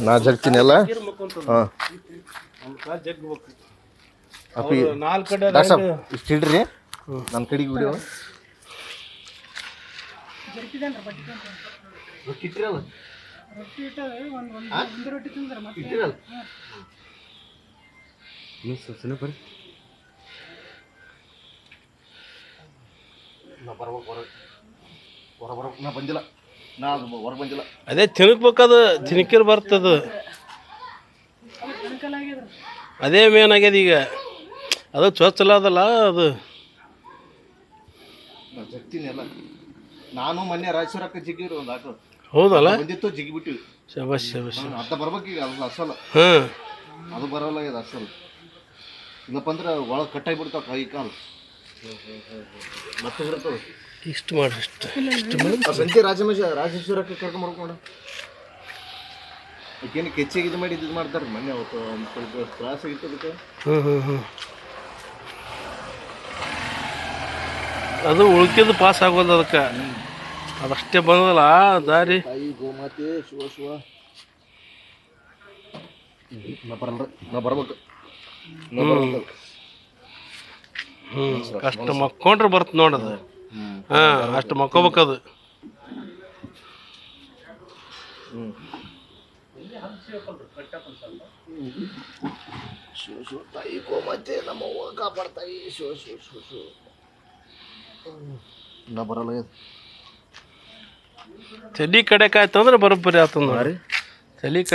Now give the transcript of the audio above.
ನಾ ಜಗ್ತೀನಿ ಎಲ್ಲ ಹಾಂ ಅಪ್ಪಿ ಡಾಕ್ಟರ್ ಸಾಬ್ ಇಷ್ಟು ಹಿಡ್ರಿ ನನ್ನ ಕಡೆಗೆ ವಿಡಿಯೋ ನಾ ಬಂದಿಲ್ಲ ನಾ ಹೊರಗೆ ಬಂದಿಲ್ಲ ಅದೇ ತಿನ್ಬೇಕದು ತಿನ್ಕಿರ್ ಬರ್ತದ ಅದೇ ಮೇನ್ ಆಗ್ಯದ ಈಗ ಅದು ಚೊಚ್ಚಲ ಅದಲ್ಲ ಅದು ಜಗ್ತೀನಿ ಎಲ್ಲ ನಾನು ಮೊನ್ನೆ ರಾಜೇಶ್ವರಕ್ಕೆ ಜಿಗ್ಗಿರು ಒಂದು ಆಟೋ ಹೌದಲ್ಲ ಬಂದಿತ್ತು ಜಿಗಿ ಬಿಟ್ಟಿವಿ ಶಬಾಷ್ ಶಬಾಷ್ ಅರ್ಧ ಬರ್ಬೇಕೀಗ ಅದು ಅಸಲ ಹಾಂ ಅದು ಬರೋಲ್ಲ ಇದು ಅಸಲ್ ಇಲ್ಲಪ್ಪ ಅಂದ್ರೆ ಒಳಗೆ ಕಟ್ಟಾಗಿಬಿಡ್ತಾವ ಕೈ ಕಾಲು ಮತ್ತೆ ಇರ್ತವೆ ಇಷ್ಟು ಮಾಡ್ರಿ ಇಷ್ಟು ಮಾಡಿ ಸಂತೆ ರಾಜೇಶ್ವರಕ್ಕೆ ಕರ್ಕೊಂಬರ್ಕೊಂಡು ಈಗೇನು ಕೆಚ್ಚಿಗೆ ಇದು ಮಾಡಿ ಇದು ಮಾಡ್ತಾರೆ ಮೊನ್ನೆ ಅವತ್ತು ಒಂದು ಸ್ವಲ್ಪ ತ್ರಾಸ ಆಗಿತ್ತು ಅದಕ್ಕೆ ಅದು ಉಳ್ಕಿದ್ದು ಪಾಸ್ ಆಗೋದು ಅದಕ್ಕೆ ಅದಷ್ಟೇ ಬಂದಲ್ಲ ದಾರಿ ತಾಯಿ ಗೋಮಾತೆ ಶಿವ ಶಿವ ನಾ ಬರಲ್ಲ ನಾ ಬರ್ಬೇಕು ಅಷ್ಟು ಮಕ್ಕೊಂಡ್ರೆ ಬರ್ತ ನೋಡದು ಹಾಂ ಅಷ್ಟು ಮಕ್ಕೋಬೇಕದು ಶಿವ ಶಿವ ತಾಯಿ ಗೋಮಾತೆ ನಮ್ಮವ್ವ ಕಾಪಾಡ್ತಾಯಿ ಶಿವ ಶಿವ ಶಿವ ಶಿವ ನಾ ಬರಲ್ಲ ತಲೆ ಕಡೆಕಾಯ್ತು ಅಂದ್ರೆ ಬರೋಬ್ಬರಿ ಆತಂದ ತಲೆ